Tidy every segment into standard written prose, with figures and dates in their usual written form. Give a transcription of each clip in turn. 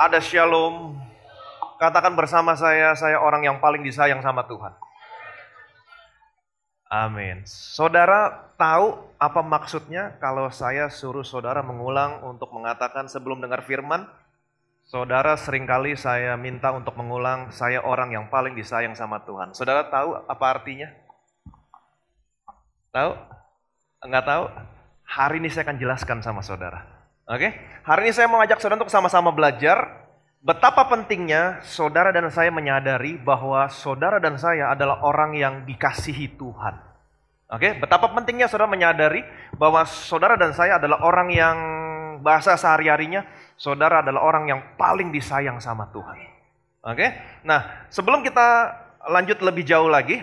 Ada shalom. Katakan bersama saya orang yang paling disayang sama Tuhan. Amin. Saudara tahu apa maksudnya kalau saya suruh saudara mengulang untuk mengatakan sebelum dengar firman? Saudara seringkali saya minta untuk mengulang, saya orang yang paling disayang sama Tuhan. Saudara tahu apa artinya? Tahu? Enggak tahu? Hari ini saya akan jelaskan sama saudara. Oke? Hari ini saya mau ngajak saudara untuk sama-sama belajar betapa pentingnya saudara dan saya menyadari bahwa saudara dan saya adalah orang yang dikasihi Tuhan. Oke? Betapa pentingnya saudara menyadari bahwa saudara dan saya adalah orang yang bahasa sehari-harinya, saudara adalah orang yang paling disayang sama Tuhan. Oke? Nah, sebelum kita lanjut lebih jauh lagi,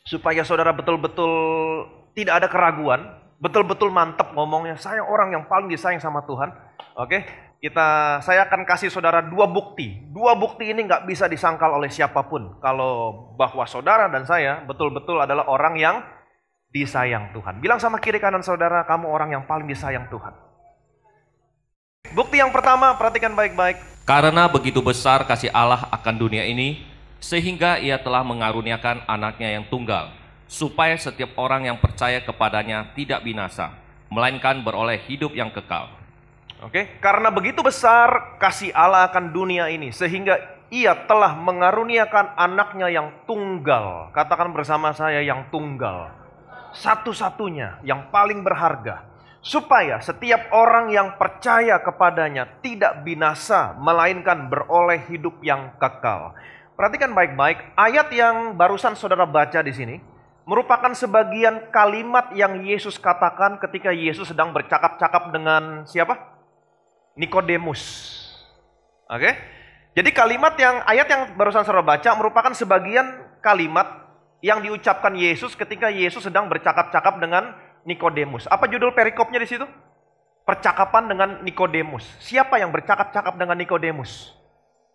supaya saudara betul-betul tidak ada keraguan, betul-betul mantap ngomongnya, saya orang yang paling disayang sama Tuhan. Oke, saya akan kasih saudara dua bukti. Dua bukti ini nggak bisa disangkal oleh siapapun kalau bahwa saudara dan saya betul-betul adalah orang yang disayang Tuhan. Bilang sama kiri kanan saudara, kamu orang yang paling disayang Tuhan. Bukti yang pertama, perhatikan baik-baik. Karena begitu besar kasih Allah akan dunia ini, sehingga ia telah mengaruniakan anaknya yang tunggal, supaya setiap orang yang percaya kepadanya tidak binasa, melainkan beroleh hidup yang kekal. Oke, karena begitu besar kasih Allah akan dunia ini, sehingga ia telah mengaruniakan anaknya yang tunggal. Katakan bersama saya, yang tunggal. Satu-satunya, yang paling berharga. Supaya setiap orang yang percaya kepadanya tidak binasa, melainkan beroleh hidup yang kekal. Perhatikan baik-baik, ayat yang barusan saudara baca di sini merupakan sebagian kalimat yang Yesus katakan ketika Yesus sedang bercakap-cakap dengan siapa? Nikodemus. Oke? Jadi ayat yang barusan saudara baca merupakan sebagian kalimat yang diucapkan Yesus ketika Yesus sedang bercakap-cakap dengan Nikodemus. Apa judul perikopnya di situ? Percakapan dengan Nikodemus. Siapa yang bercakap-cakap dengan Nikodemus?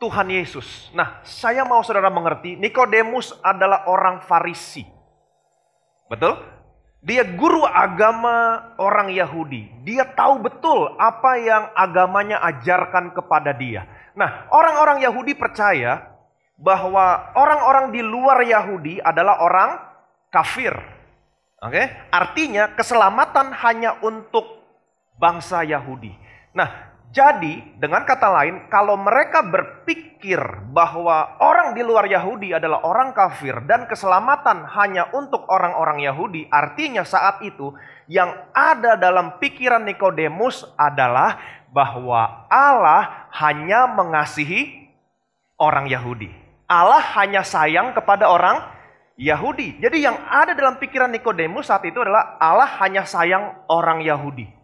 Tuhan Yesus. Nah, saya mau saudara mengerti, Nikodemus adalah orang Farisi. Betul? Dia guru agama orang Yahudi. Dia tahu betul apa yang agamanya ajarkan kepada dia. Nah, orang-orang Yahudi percaya bahwa orang-orang di luar Yahudi adalah orang kafir. Oke? Artinya keselamatan hanya untuk bangsa Yahudi. Nah, jadi dengan kata lain, kalau mereka berpikir bahwa orang di luar Yahudi adalah orang kafir dan keselamatan hanya untuk orang-orang Yahudi, artinya saat itu yang ada dalam pikiran Nikodemus adalah bahwa Allah hanya mengasihi orang Yahudi. Allah hanya sayang kepada orang Yahudi. Jadi yang ada dalam pikiran Nikodemus saat itu adalah Allah hanya sayang orang Yahudi.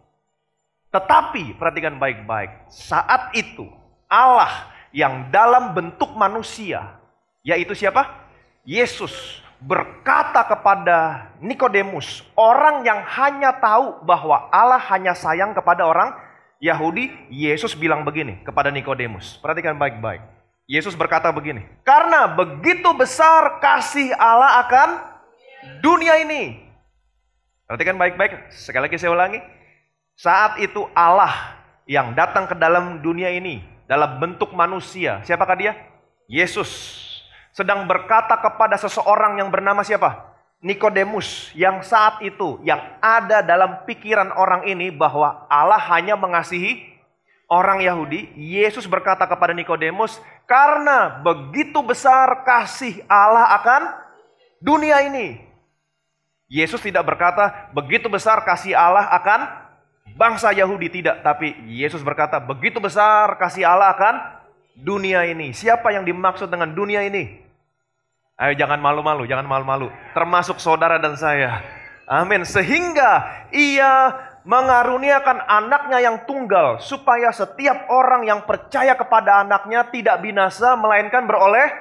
Tetapi perhatikan baik-baik, saat itu Allah yang dalam bentuk manusia, yaitu siapa? Yesus berkata kepada Nikodemus, orang yang hanya tahu bahwa Allah hanya sayang kepada orang Yahudi. Yesus bilang begini kepada Nikodemus, perhatikan baik-baik. Yesus berkata begini, karena begitu besar kasih Allah akan dunia ini. Perhatikan baik-baik, sekali lagi saya ulangi. Saat itu Allah yang datang ke dalam dunia ini dalam bentuk manusia. Siapakah dia? Yesus. Sedang berkata kepada seseorang yang bernama siapa? Nikodemus. Yang saat itu yang ada dalam pikiran orang ini bahwa Allah hanya mengasihi orang Yahudi. Yesus berkata kepada Nikodemus, karena begitu besar kasih Allah akan dunia ini. Yesus tidak berkata begitu besar kasih Allah akan bangsa Yahudi, tidak. Tapi Yesus berkata begitu besar kasih Allah akan dunia ini. Siapa yang dimaksud dengan dunia ini? Ayo jangan malu-malu, jangan malu-malu. Termasuk saudara dan saya. Amin. Sehingga ia mengaruniakan anaknya yang tunggal, supaya setiap orang yang percaya kepada anaknya tidak binasa, melainkan beroleh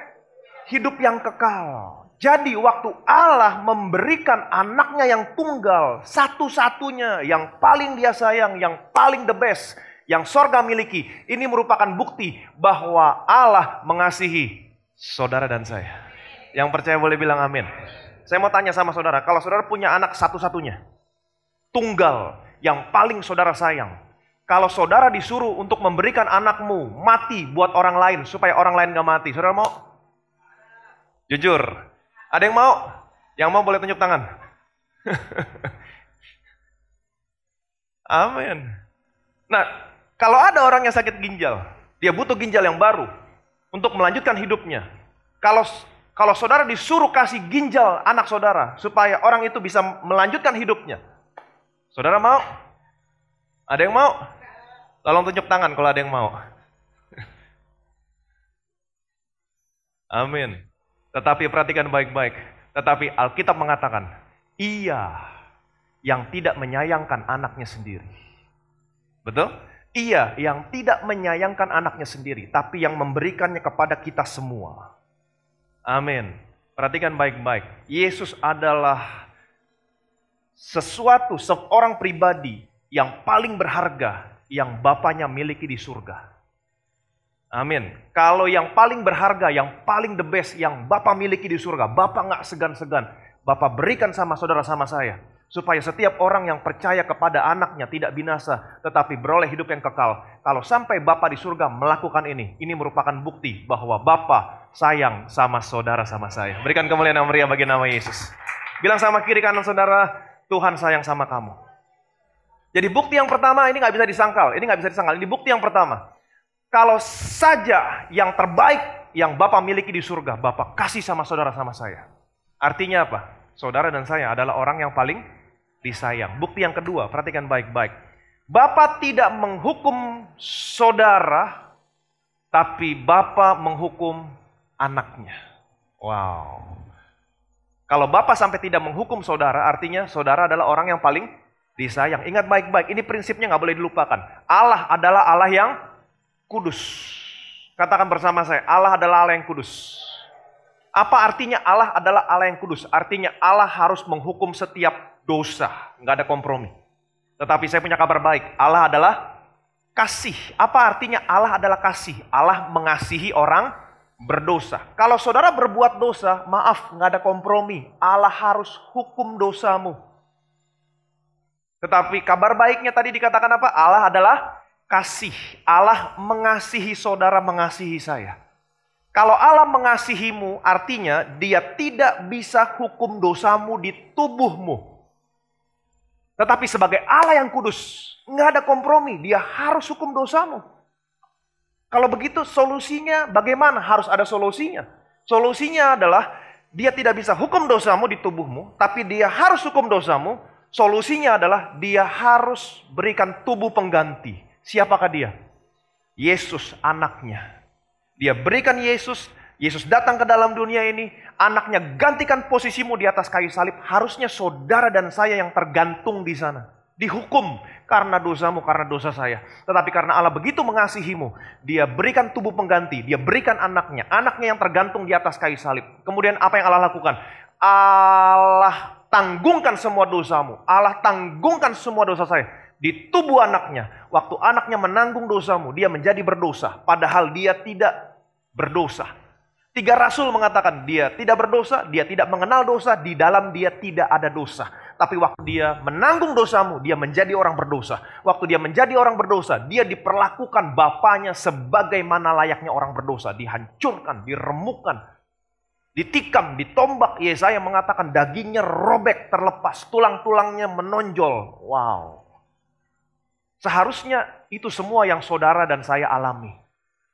hidup yang kekal. Jadi waktu Allah memberikan anaknya yang tunggal, satu-satunya, yang paling dia sayang, yang paling the best, yang sorga miliki, ini merupakan bukti bahwa Allah mengasihi saudara dan saya. Yang percaya boleh bilang amin. Saya mau tanya sama saudara, kalau saudara punya anak satu-satunya, tunggal, yang paling saudara sayang, Kalau saudara disuruh untuk memberikan anakmu mati buat orang lain supaya orang lain gak mati, saudara mau? Jujur, ada yang mau? Yang mau boleh tunjuk tangan. Amin. Nah, kalau ada orang yang sakit ginjal, dia butuh ginjal yang baru untuk melanjutkan hidupnya. Kalau saudara disuruh kasih ginjal anak saudara supaya orang itu bisa melanjutkan hidupnya, saudara mau? Ada yang mau? Tolong tunjuk tangan kalau ada yang mau. Amin. Tetapi perhatikan baik-baik. Tetapi Alkitab mengatakan, ia yang tidak menyayangkan anaknya sendiri. Betul? Ia yang tidak menyayangkan anaknya sendiri, tapi yang memberikannya kepada kita semua. Amin. Perhatikan baik-baik. Yesus adalah seorang pribadi yang paling berharga yang Bapaknya miliki di surga. Amin. Kalau yang paling berharga, yang paling the best, yang Bapak miliki di surga, Bapak gak segan-segan. Bapak berikan sama saudara sama saya. Supaya setiap orang yang percaya kepada anaknya tidak binasa, tetapi beroleh hidup yang kekal. Kalau sampai Bapak di surga melakukan ini merupakan bukti bahwa Bapak sayang sama saudara sama saya. Berikan kemuliaan yang meriah bagi nama Yesus. Bilang sama kiri kanan saudara, Tuhan sayang sama kamu. Jadi bukti yang pertama ini gak bisa disangkal. Ini bukti yang pertama. Kalau saja yang terbaik yang Bapak miliki di surga, Bapak kasih sama saudara sama saya. Artinya apa? Saudara dan saya adalah orang yang paling disayang. Bukti yang kedua, perhatikan baik-baik. Bapak tidak menghukum saudara, tapi Bapak menghukum anaknya. Wow. Kalau Bapak sampai tidak menghukum saudara, artinya saudara adalah orang yang paling disayang. Ingat baik-baik, ini prinsipnya gak boleh dilupakan. Allah adalah Allah yang kudus. Katakan bersama saya, Allah adalah Allah yang kudus. Apa artinya Allah adalah Allah yang kudus? Artinya Allah harus menghukum setiap dosa. Nggak ada kompromi. Tetapi saya punya kabar baik. Allah adalah kasih. Apa artinya Allah adalah kasih? Allah mengasihi orang berdosa. Kalau saudara berbuat dosa, maaf, nggak ada kompromi. Allah harus hukum dosamu. Tetapi kabar baiknya tadi dikatakan apa? Allah adalah kasih. Allah mengasihi saudara, mengasihi saya. Kalau Allah mengasihimu, artinya dia tidak bisa hukum dosamu di tubuhmu. Tetapi sebagai Allah yang kudus, nggak ada kompromi, dia harus hukum dosamu. Kalau begitu solusinya bagaimana? Harus ada solusinya. Solusinya adalah dia tidak bisa hukum dosamu di tubuhmu, tapi dia harus hukum dosamu. Solusinya adalah dia harus berikan tubuh pengganti. Siapakah dia? Yesus anaknya. Dia berikan Yesus datang ke dalam dunia ini, anaknya gantikan posisimu di atas kayu salib. Harusnya saudara dan saya yang tergantung di sana. Dihukum karena dosamu, karena dosa saya. Tetapi karena Allah begitu mengasihimu, dia berikan tubuh pengganti, dia berikan anaknya yang tergantung di atas kayu salib. Kemudian apa yang Allah lakukan? Allah tanggungan semua dosamu, Allah tanggungan semua dosa saya. Di tubuh anaknya, waktu anaknya menanggung dosamu, dia menjadi berdosa. Padahal dia tidak berdosa. 3 rasul mengatakan dia tidak berdosa, dia tidak mengenal dosa, di dalam dia tidak ada dosa. Tapi waktu dia menanggung dosamu, dia menjadi orang berdosa. Waktu dia menjadi orang berdosa, dia diperlakukan Bapaknya sebagaimana layaknya orang berdosa. Dihancurkan, diremukkan, ditikam, ditombak. Yesaya mengatakan dagingnya robek, terlepas, tulang-tulangnya menonjol. Wow. Seharusnya itu semua yang saudara dan saya alami.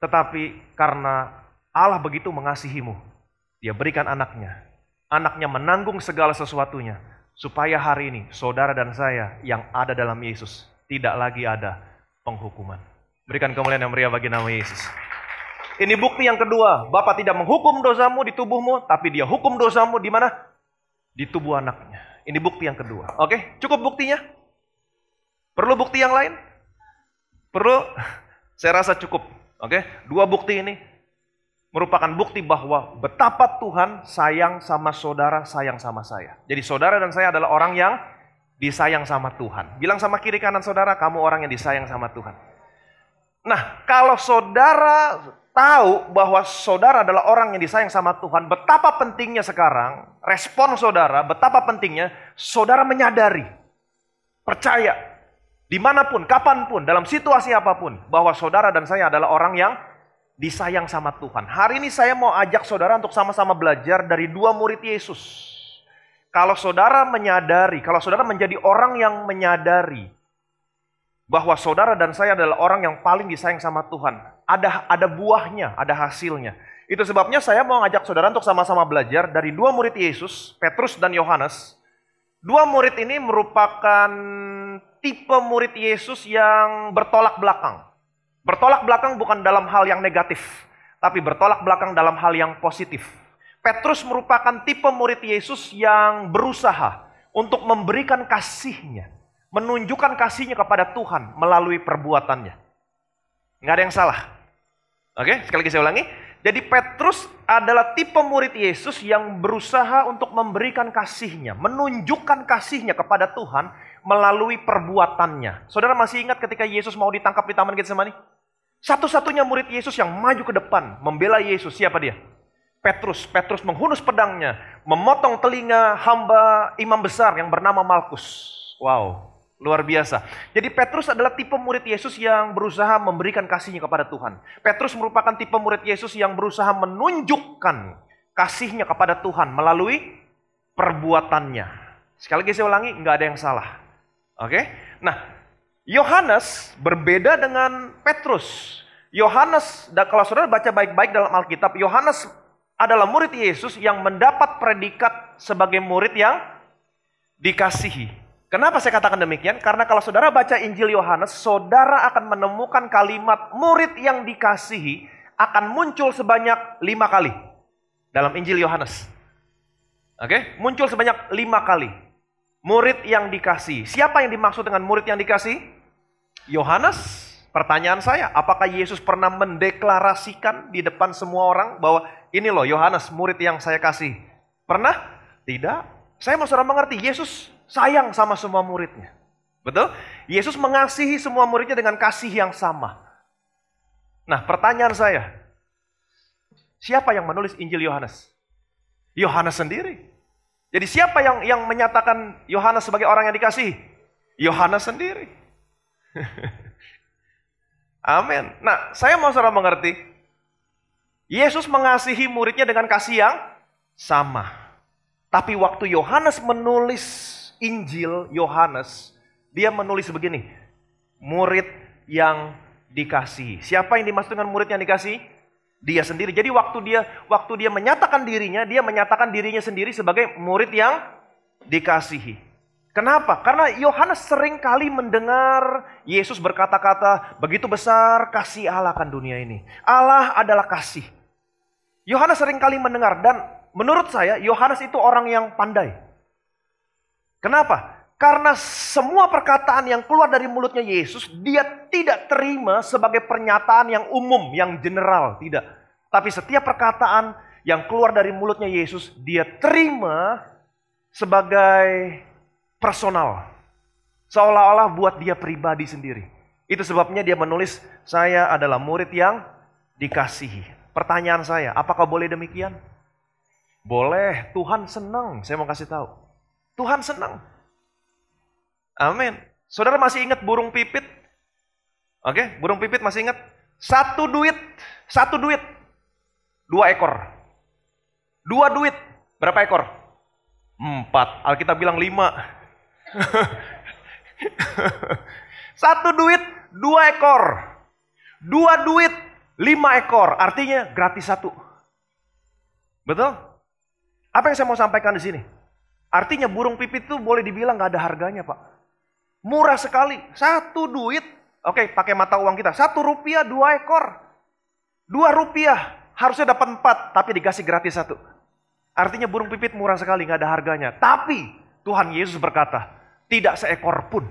Tetapi karena Allah begitu mengasihimu, dia berikan anaknya. Anaknya menanggung segala sesuatunya. Supaya hari ini saudara dan saya yang ada dalam Yesus tidak lagi ada penghukuman. Berikan kemuliaan yang meriah bagi nama Yesus. Ini bukti yang kedua. Bapa tidak menghukum dosamu di tubuhmu, tapi dia hukum dosamu di mana? Di tubuh anaknya. Ini bukti yang kedua. Oke, cukup buktinya? Perlu bukti yang lain? Perlu? Saya rasa cukup. Oke, 2 bukti ini merupakan bukti bahwa betapa Tuhan sayang sama saudara, sayang sama saya. Jadi saudara dan saya adalah orang yang disayang sama Tuhan. Bilang sama kiri kanan saudara, kamu orang yang disayang sama Tuhan. Nah, kalau saudara tahu bahwa saudara adalah orang yang disayang sama Tuhan, betapa pentingnya sekarang, respon saudara, betapa pentingnya saudara menyadari, percaya dimanapun, kapanpun, dalam situasi apapun, bahwa saudara dan saya adalah orang yang disayang sama Tuhan. Hari ini saya mau ajak saudara untuk sama-sama belajar dari dua murid Yesus. Kalau saudara menyadari, kalau saudara menjadi orang yang menyadari bahwa saudara dan saya adalah orang yang paling disayang sama Tuhan, ada buahnya, ada hasilnya. Itu sebabnya saya mau ngajak saudara untuk sama-sama belajar dari dua murid Yesus, Petrus dan Yohanes. Dua murid ini merupakan tipe murid Yesus yang bertolak belakang. Bertolak belakang bukan dalam hal yang negatif, tapi bertolak belakang dalam hal yang positif. Petrus merupakan tipe murid Yesus yang berusaha untuk memberikan kasihnya, menunjukkan kasihnya kepada Tuhan melalui perbuatannya. Nggak ada yang salah. Oke, sekali lagi saya ulangi. Jadi Petrus adalah tipe murid Yesus yang berusaha untuk memberikan kasihnya, menunjukkan kasihnya kepada Tuhan melalui perbuatannya. Saudara masih ingat ketika Yesus mau ditangkap di Taman Getsemani? Satu-satunya murid Yesus yang maju ke depan, membela Yesus, siapa dia? Petrus. Petrus menghunus pedangnya, memotong telinga hamba imam besar yang bernama Malkus. Wow. Luar biasa. Jadi Petrus adalah tipe murid Yesus yang berusaha memberikan kasihnya kepada Tuhan. Petrus merupakan tipe murid Yesus yang berusaha menunjukkan kasihnya kepada Tuhan melalui perbuatannya. Sekali lagi saya ulangi, nggak ada yang salah. Oke? Nah, Yohanes berbeda dengan Petrus. Yohanes, kalau saudara baca baik-baik dalam Alkitab, Yohanes adalah murid Yesus yang mendapat predikat sebagai murid yang dikasihi. Kenapa saya katakan demikian? Karena kalau saudara baca Injil Yohanes, saudara akan menemukan kalimat murid yang dikasihi akan muncul sebanyak 5 kali dalam Injil Yohanes. Oke, muncul sebanyak 5 kali. Murid yang dikasihi. Siapa yang dimaksud dengan murid yang dikasihi? Yohanes. Pertanyaan saya, apakah Yesus pernah mendeklarasikan di depan semua orang bahwa ini loh Yohanes murid yang saya kasih? Pernah? Tidak. Saya mau saudara mengerti, Yesus sayang sama semua muridnya. Betul? Yesus mengasihi semua muridnya dengan kasih yang sama. Nah, pertanyaan saya, siapa yang menulis Injil Yohanes? Yohanes sendiri. Jadi siapa yang menyatakan Yohanes sebagai orang yang dikasihi? Yohanes sendiri. Amin. Nah, saya mau saudara mengerti, Yesus mengasihi muridnya dengan kasih yang sama. Tapi waktu Yohanes menulis Injil Yohanes, dia menulis begini, murid yang dikasihi. Siapa yang dimaksud dengan murid yang dikasihi? Dia sendiri. Jadi waktu dia menyatakan dirinya sendiri sebagai murid yang dikasihi. Kenapa? Karena Yohanes sering kali mendengar Yesus berkata-kata, begitu besar kasih Allah akan dunia ini. Allah adalah kasih. Yohanes sering kali mendengar, dan menurut saya Yohanes itu orang yang pandai. Kenapa? Karena semua perkataan yang keluar dari mulutnya Yesus, dia tidak terima sebagai pernyataan yang umum, yang general. Tidak. Tapi setiap perkataan yang keluar dari mulutnya Yesus, dia terima sebagai personal. Seolah-olah buat dia pribadi sendiri. Itu sebabnya dia menulis, saya adalah murid yang dikasihi. Pertanyaan saya, apakah boleh demikian? Boleh, Tuhan senang. Saya mau kasih tahu. Tuhan senang. Amin. Saudara masih ingat burung pipit? Oke, burung pipit masih ingat? Satu duit, 2 ekor. 2 duit, berapa ekor? 4, Alkitab bilang 5. 1 duit, 2 ekor. 2 duit, 5 ekor. Artinya gratis 1. Betul? Apa yang saya mau sampaikan di sini? Artinya burung pipit itu boleh dibilang gak ada harganya, Pak. Murah sekali. 1 duit, oke, pakai mata uang kita. 1 rupiah 2 ekor. 2 rupiah harusnya dapat 4, tapi dikasih gratis 1. Artinya burung pipit murah sekali, gak ada harganya. Tapi Tuhan Yesus berkata, tidak seekor pun.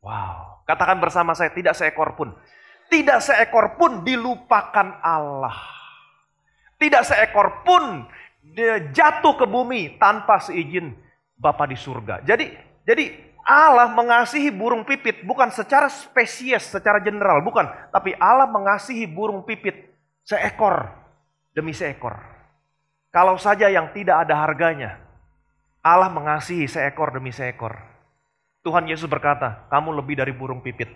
Wow. Katakan bersama saya, tidak seekor pun. Tidak seekor pun dilupakan Allah. Tidak seekor pun dia jatuh ke bumi tanpa seizin Bapa di surga. Jadi Allah mengasihi burung pipit bukan secara spesies, secara general, bukan. Tapi Allah mengasihi burung pipit seekor demi seekor. Kalau saja yang tidak ada harganya, Allah mengasihi seekor demi seekor. Tuhan Yesus berkata, kamu lebih dari burung pipit.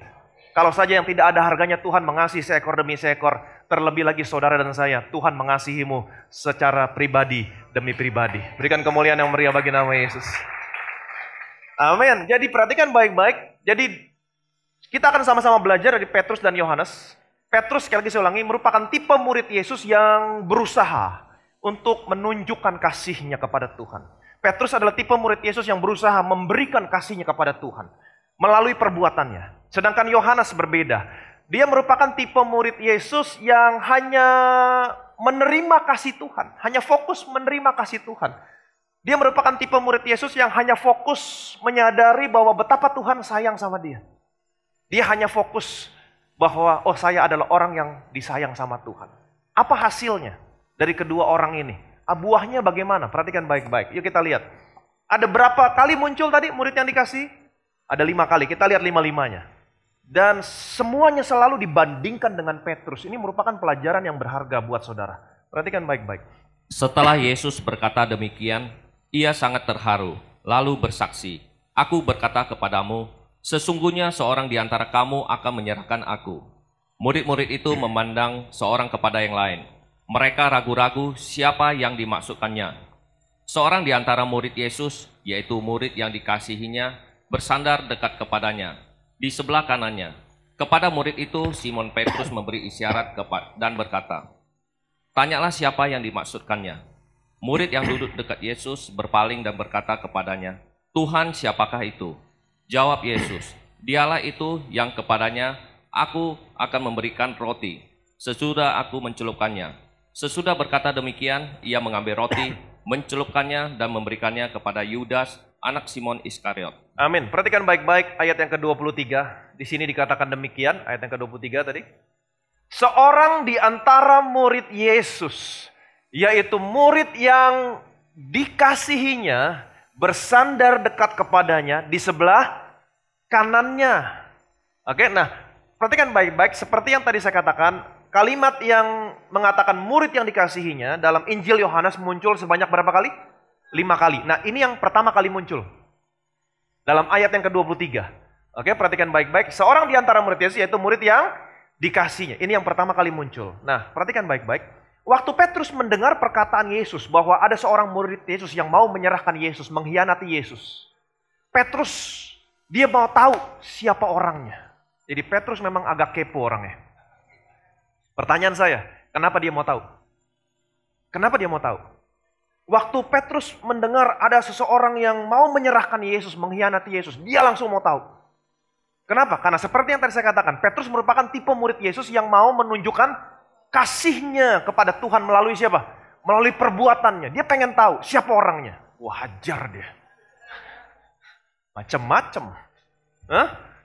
Kalau saja yang tidak ada harganya Tuhan mengasihi seekor demi seekor, terlebih lagi saudara dan saya, Tuhan mengasihimu secara pribadi demi pribadi. Berikan kemuliaan yang meriah bagi nama Yesus. Amin. Jadi perhatikan baik-baik. Jadi kita akan sama-sama belajar dari Petrus dan Yohanes. Petrus, sekali lagi saya ulangi, merupakan tipe murid Yesus yang berusaha untuk menunjukkan kasihnya kepada Tuhan. Petrus adalah tipe murid Yesus yang berusaha memberikan kasihnya kepada Tuhan melalui perbuatannya. Sedangkan Yohanes berbeda. Dia merupakan tipe murid Yesus yang hanya menerima kasih Tuhan, hanya fokus menerima kasih Tuhan. Dia merupakan tipe murid Yesus yang hanya fokus menyadari bahwa betapa Tuhan sayang sama dia. Dia hanya fokus bahwa oh saya adalah orang yang disayang sama Tuhan. Apa hasilnya dari kedua orang ini? Buahnya bagaimana? Perhatikan baik-baik. Yuk kita lihat. Ada berapa kali muncul tadi murid yang dikasih? Ada 5 kali. Kita lihat 5-5-nya. Dan semuanya selalu dibandingkan dengan Petrus. Ini merupakan pelajaran yang berharga buat saudara. Perhatikan baik-baik. Setelah Yesus berkata demikian, ia sangat terharu, lalu bersaksi, "Aku berkata kepadamu, sesungguhnya seorang di antara kamu akan menyerahkan aku." Murid-murid itu memandang seorang kepada yang lain. Mereka ragu-ragu siapa yang dimaksudkannya. Seorang di antara murid Yesus, yaitu murid yang dikasihinya, bersandar dekat kepadanya, di sebelah kanannya. Kepada murid itu, Simon Petrus memberi isyarat dan berkata, "Tanyalah siapa yang dimaksudkannya." Murid yang duduk dekat Yesus berpaling dan berkata kepadanya, "Tuhan, siapakah itu?" Jawab Yesus, "Dialah itu yang kepadanya aku akan memberikan roti, sesudah aku mencelupkannya." Sesudah berkata demikian, ia mengambil roti, mencelupkannya dan memberikannya kepada Yudas, anak Simon Iskariot. Amin. Perhatikan baik-baik ayat yang ke-23. Di sini dikatakan demikian, ayat yang ke-23 tadi. Seorang di antara murid Yesus, yaitu murid yang dikasihinya, bersandar dekat kepadanya di sebelah kanannya. Oke, nah perhatikan baik-baik seperti yang tadi saya katakan. Kalimat yang mengatakan murid yang dikasihinya dalam Injil Yohanes muncul sebanyak berapa kali? 5 kali. Nah ini yang pertama kali muncul. Dalam ayat yang ke-23. Oke, perhatikan baik-baik. Seorang di antara murid Yesus yaitu murid yang dikasihnya. Ini yang pertama kali muncul. Nah perhatikan baik-baik. Waktu Petrus mendengar perkataan Yesus bahwa ada seorang murid Yesus yang mau menyerahkan Yesus, mengkhianati Yesus. Petrus, dia mau tahu siapa orangnya. Jadi Petrus memang agak kepo orangnya. Pertanyaan saya, kenapa dia mau tahu? Kenapa dia mau tahu? Waktu Petrus mendengar ada seseorang yang mau menyerahkan Yesus, mengkhianati Yesus, dia langsung mau tahu. Kenapa? Karena seperti yang tadi saya katakan, Petrus merupakan tipe murid Yesus yang mau menunjukkan kasihnya kepada Tuhan melalui siapa? Melalui perbuatannya. Dia pengen tahu siapa orangnya. Wah, hajar dia. Macem-macem.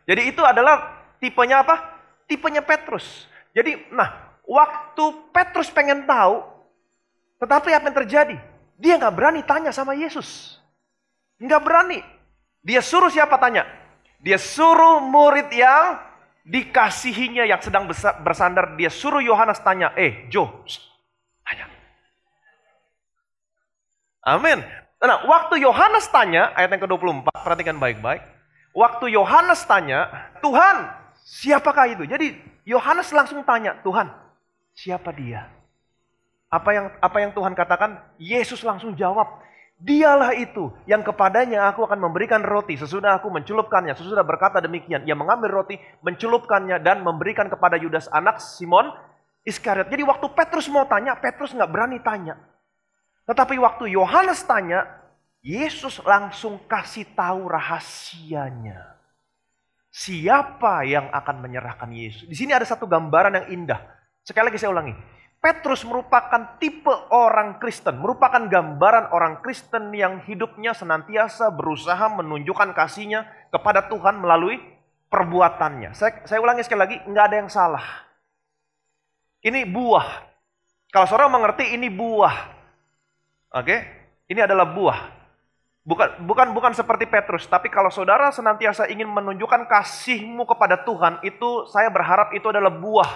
Jadi itu adalah tipenya apa? Tipenya Petrus. Jadi, nah, waktu Petrus pengen tahu, tetapi apa yang terjadi? Dia nggak berani tanya sama Yesus. Nggak berani. Dia suruh siapa tanya? Dia suruh murid yang dikasihinya yang sedang bersandar. Dia suruh Yohanes tanya, Jo, tanya. Amin. Nah, waktu Yohanes tanya, ayat yang ke-24, perhatikan baik-baik. Waktu Yohanes tanya, Tuhan, siapakah itu? Jadi, Yohanes langsung tanya, Tuhan, siapa dia? Apa yang Tuhan katakan? Yesus langsung jawab, dialah itu yang kepadanya aku akan memberikan roti sesudah aku mencelupkannya. Sesudah berkata demikian, ia mengambil roti, mencelupkannya dan memberikan kepada Yudas anak Simon Iskariot. Jadi waktu Petrus mau tanya, Petrus nggak berani tanya. Tetapi waktu Yohanes tanya, Yesus langsung kasih tahu rahasianya. Siapa yang akan menyerahkan Yesus? Di sini ada satu gambaran yang indah. Sekali lagi saya ulangi. Petrus merupakan tipe orang Kristen. Merupakan gambaran orang Kristen yang hidupnya senantiasa berusaha menunjukkan kasihnya kepada Tuhan melalui perbuatannya. Saya ulangi sekali lagi, nggak ada yang salah. Ini buah. Kalau saudara mengerti ini buah. Oke? Ini adalah buah. Bukan seperti Petrus, tapi kalau saudara senantiasa ingin menunjukkan kasihmu kepada Tuhan, itu saya berharap itu adalah buah.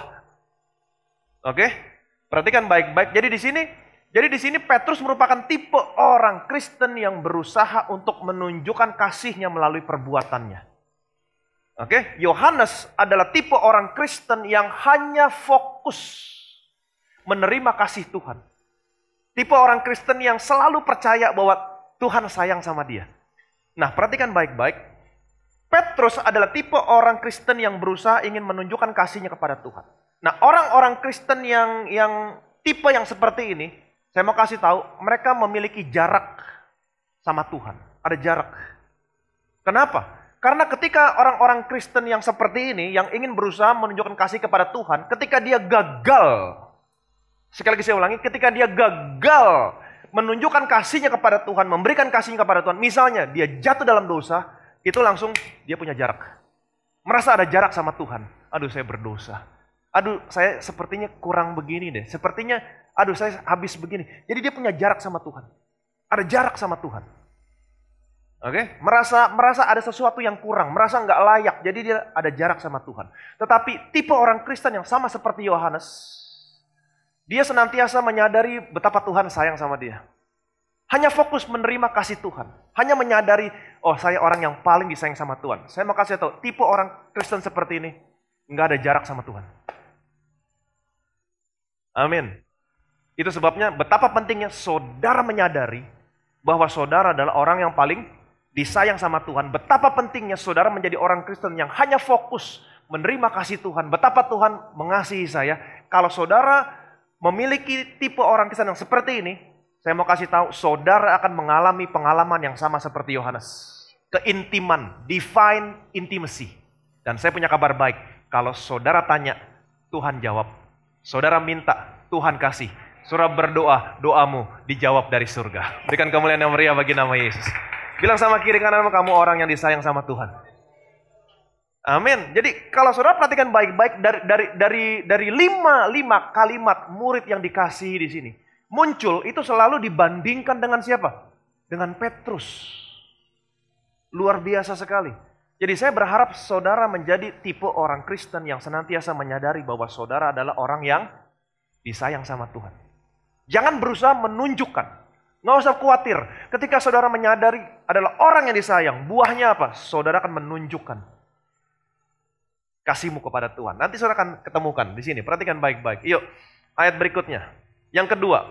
Oke? Perhatikan baik-baik. Jadi di sini Jadi di sini Petrus merupakan tipe orang Kristen yang berusaha untuk menunjukkan kasihnya melalui perbuatannya. Oke, Yohanes adalah tipe orang Kristen yang hanya fokus menerima kasih Tuhan. Tipe orang Kristen yang selalu percaya bahwa Tuhan sayang sama dia. Nah, perhatikan baik-baik. Petrus adalah tipe orang Kristen yang berusaha ingin menunjukkan kasihnya kepada Tuhan. Nah, orang-orang Kristen yang tipe yang seperti ini, saya mau kasih tahu, mereka memiliki jarak sama Tuhan. Ada jarak. Kenapa? Karena ketika orang-orang Kristen yang seperti ini, yang ingin berusaha menunjukkan kasih kepada Tuhan, ketika dia gagal, sekali lagi saya ulangi, ketika dia gagal menunjukkan kasihnya kepada Tuhan, memberikan kasihnya kepada Tuhan, misalnya dia jatuh dalam dosa, itu langsung dia punya jarak. Merasa ada jarak sama Tuhan. Aduh, saya berdosa. Aduh, saya sepertinya kurang begini deh. Sepertinya, aduh, saya habis begini. Jadi dia punya jarak sama Tuhan. Ada jarak sama Tuhan. Oke, merasa ada sesuatu yang kurang, merasa nggak layak, jadi dia ada jarak sama Tuhan. Tetapi tipe orang Kristen yang sama seperti Yohanes, dia senantiasa menyadari betapa Tuhan sayang sama dia. Hanya fokus menerima kasih Tuhan, hanya menyadari, oh saya orang yang paling disayang sama Tuhan. Saya mau kasih tahu, tipe orang Kristen seperti ini nggak ada jarak sama Tuhan. Amin. Itu sebabnya betapa pentingnya saudara menyadari bahwa saudara adalah orang yang paling disayang sama Tuhan. Betapa pentingnya saudara menjadi orang Kristen yang hanya fokus menerima kasih Tuhan. Betapa Tuhan mengasihi saya. Kalau saudara memiliki tipe orang Kristen yang seperti ini, saya mau kasih tahu, saudara akan mengalami pengalaman yang sama seperti Yohanes. Keintiman, divine intimacy. Dan saya punya kabar baik. Kalau saudara tanya, Tuhan jawab. Saudara minta, Tuhan kasih. Saudara berdoa, doamu dijawab dari surga. Berikan kemuliaan yang meriah bagi nama Yesus. Bilang sama kiri kanan, kamu orang yang disayang sama Tuhan. Amin. Jadi kalau saudara perhatikan baik-baik dari lima kalimat murid yang dikasihi di sini, muncul itu selalu dibandingkan dengan siapa? Dengan Petrus. Luar biasa sekali. Jadi saya berharap saudara menjadi tipe orang Kristen yang senantiasa menyadari bahwa saudara adalah orang yang disayang sama Tuhan. Jangan berusaha menunjukkan. Nggak usah khawatir. Ketika saudara menyadari adalah orang yang disayang, buahnya apa? Saudara akan menunjukkan kasihmu kepada Tuhan. Nanti saudara akan ketemukan di sini. Perhatikan baik-baik. Yuk, ayat berikutnya. Yang kedua.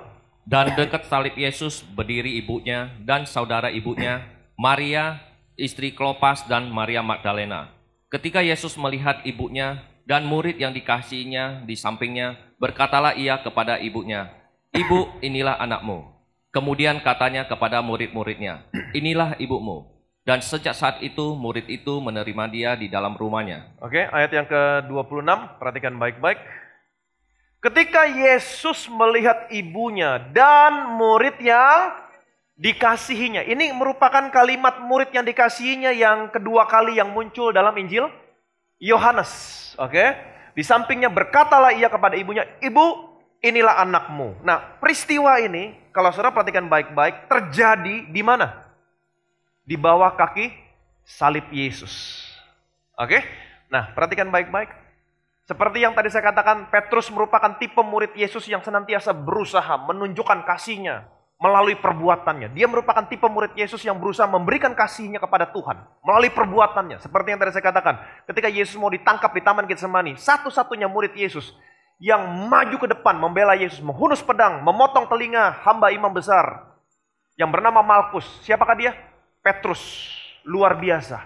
Dan dekat salib Yesus berdiri ibunya dan saudara ibunya, Maria, istri Klopas dan Maria Magdalena. Ketika Yesus melihat ibunya dan murid yang dikasihinya di sampingnya, berkatalah ia kepada ibunya, "Ibu, inilah anakmu." Kemudian katanya kepada murid-muridnya, "Inilah ibumu." Dan sejak saat itu murid itu menerima dia di dalam rumahnya. Oke, ayat yang ke-26, perhatikan baik-baik. Ketika Yesus melihat ibunya dan murid yang dikasihinya. Ini merupakan kalimat murid yang dikasihinya yang kedua kali yang muncul dalam Injil Yohanes. Oke, di sampingnya berkatalah ia kepada ibunya, "Ibu, inilah anakmu." Nah, peristiwa ini kalau saudara perhatikan baik-baik terjadi di mana? Di bawah kaki salib Yesus. Oke? Nah, perhatikan baik-baik. Seperti yang tadi saya katakan, Petrus merupakan tipe murid Yesus yang senantiasa berusaha menunjukkan kasihnya melalui perbuatannya. Dia merupakan tipe murid Yesus yang berusaha memberikan kasihnya kepada Tuhan melalui perbuatannya. Seperti yang tadi saya katakan, ketika Yesus mau ditangkap di Taman Getsemani, satu-satunya murid Yesus yang maju ke depan membela Yesus, menghunus pedang, memotong telinga hamba imam besar yang bernama Malkus. Siapakah dia? Petrus. Luar biasa.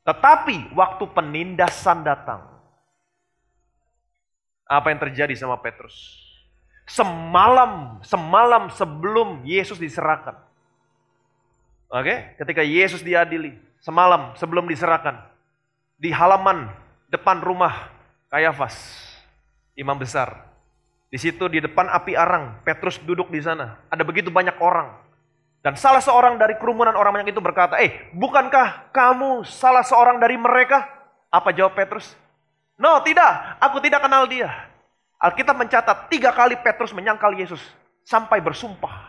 Tetapi waktu penindasan datang, apa yang terjadi sama Petrus? Semalam sebelum Yesus diserahkan. Oke, ketika Yesus diadili, semalam sebelum diserahkan, di halaman depan rumah Kayafas, imam besar. Di situ di depan api arang, Petrus duduk di sana. Ada begitu banyak orang. Dan salah seorang dari kerumunan orang banyak itu berkata, bukankah kamu salah seorang dari mereka? Apa jawab Petrus? No, tidak, aku tidak kenal dia. Alkitab mencatat 3 kali Petrus menyangkal Yesus sampai bersumpah.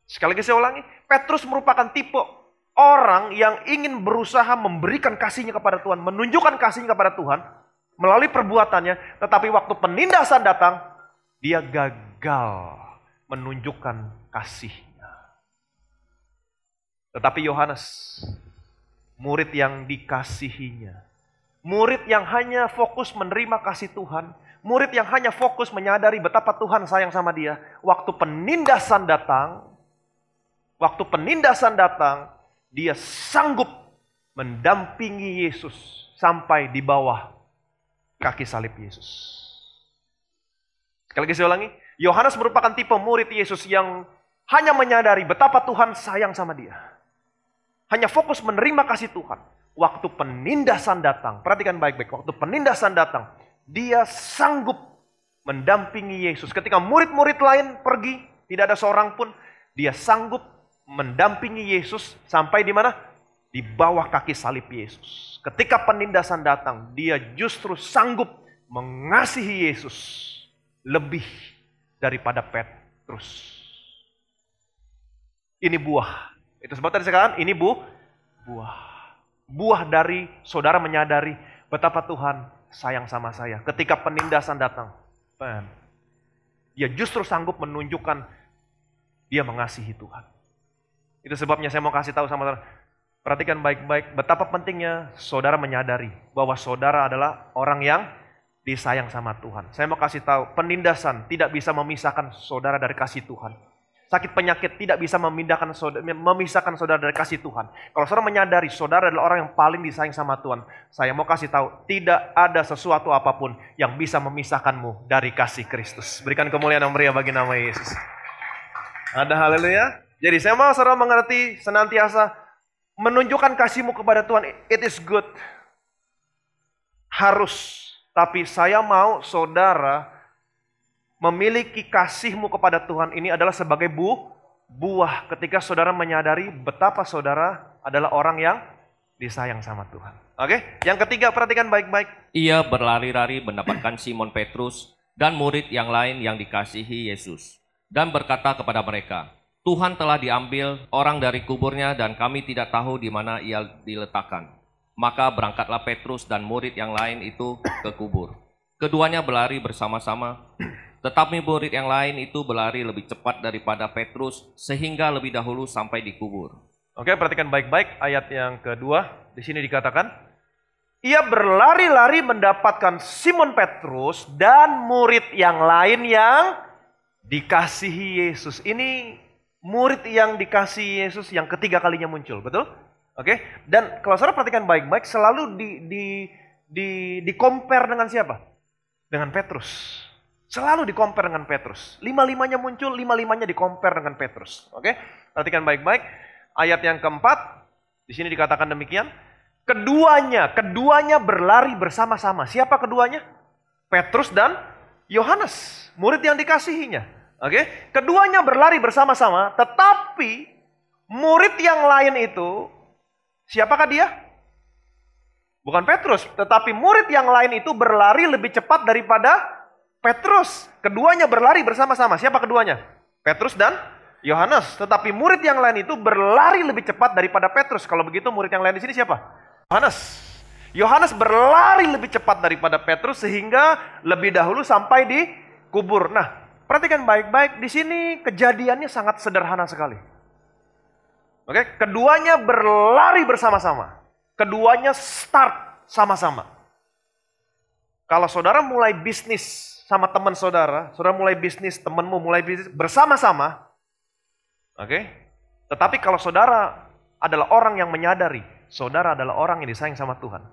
Sekali lagi saya ulangi, Petrus merupakan tipe orang yang ingin berusaha memberikan kasihnya kepada Tuhan, menunjukkan kasihnya kepada Tuhan melalui perbuatannya, tetapi waktu penindasan datang, dia gagal menunjukkan kasih-Nya. Tetapi Yohanes, murid yang dikasihinya, murid yang hanya fokus menerima kasih Tuhan, murid yang hanya fokus menyadari betapa Tuhan sayang sama dia, waktu penindasan datang, dia sanggup mendampingi Yesus sampai di bawah kaki salib Yesus. Sekali lagi saya ulangi, Yohanes merupakan tipe murid Yesus yang hanya menyadari betapa Tuhan sayang sama dia. Hanya fokus menerima kasih Tuhan. Waktu penindasan datang, perhatikan baik-baik, waktu penindasan datang, dia sanggup mendampingi Yesus. Ketika murid-murid lain pergi, tidak ada seorang pun, dia sanggup mendampingi Yesus sampai di mana? Di bawah kaki salib Yesus. Ketika penindasan datang, dia justru sanggup mengasihi Yesus lebih daripada Petrus. Ini buah. Itu sebab tadi saya katakan, ini buah. Buah dari saudara menyadari betapa Tuhan sayang sama saya. Ketika penindasan datang, dia justru sanggup menunjukkan dia mengasihi Tuhan. Itu sebabnya saya mau kasih tahu sama saudara, perhatikan baik-baik betapa pentingnya saudara menyadari bahwa saudara adalah orang yang disayang sama Tuhan. Saya mau kasih tahu, penindasan tidak bisa memisahkan saudara dari kasih Tuhan. Sakit penyakit tidak bisa memisahkan saudara dari kasih Tuhan. Kalau saudara menyadari saudara adalah orang yang paling disayang sama Tuhan, saya mau kasih tahu, tidak ada sesuatu apapun yang bisa memisahkanmu dari kasih Kristus. Berikan kemuliaan yang meriah bagi nama Yesus. Ada haleluya. Jadi saya mau saudara mengerti senantiasa menunjukkan kasihmu kepada Tuhan. It is good. Harus. Tapi saya mau saudara memiliki kasihmu kepada Tuhan ini adalah sebagai buah ketika saudara menyadari betapa saudara adalah orang yang disayang sama Tuhan. Oke? Yang ketiga, perhatikan baik-baik. Ia berlari-lari mendapatkan Simon Petrus dan murid yang lain yang dikasihi Yesus, dan berkata kepada mereka, Tuhan telah diambil orang dari kuburnya dan kami tidak tahu di mana ia diletakkan. Maka berangkatlah Petrus dan murid yang lain itu ke kubur. Keduanya berlari bersama-sama. Tetapi murid yang lain itu berlari lebih cepat daripada Petrus sehingga lebih dahulu sampai di kubur. Oke, perhatikan baik-baik ayat yang kedua. Di sini dikatakan, ia berlari-lari mendapatkan Simon Petrus dan murid yang lain yang dikasihi Yesus. Ini murid yang dikasihi Yesus yang ketiga kalinya muncul, betul? Oke, dan kalau saudara perhatikan baik-baik, selalu di-compare dengan siapa? Dengan Petrus. Selalu di-compare dengan Petrus. Lima-limanya muncul, lima-limanya di-compare dengan Petrus. Oke? Perhatikan baik-baik. Ayat yang keempat, di sini dikatakan demikian. Keduanya berlari bersama-sama. Siapa keduanya? Petrus dan Yohanes, murid yang dikasihinya. Oke? Keduanya berlari bersama-sama, tetapi murid yang lain itu, siapakah dia? Bukan Petrus, tetapi murid yang lain itu berlari lebih cepat daripada Petrus. Keduanya berlari bersama-sama. Siapa keduanya? Petrus dan Yohanes. Tetapi murid yang lain itu berlari lebih cepat daripada Petrus. Kalau begitu murid yang lain di sini siapa? Yohanes. Yohanes berlari lebih cepat daripada Petrus sehingga lebih dahulu sampai di kubur. Nah, perhatikan baik-baik. Di sini kejadiannya sangat sederhana sekali. Oke, keduanya berlari bersama-sama. Keduanya start sama-sama. Kalau saudara mulai bisnis sama teman saudara mulai bisnis, temanmu mulai bisnis bersama-sama. Oke? Tetapi kalau saudara adalah orang yang menyadari, saudara adalah orang yang disayang sama Tuhan.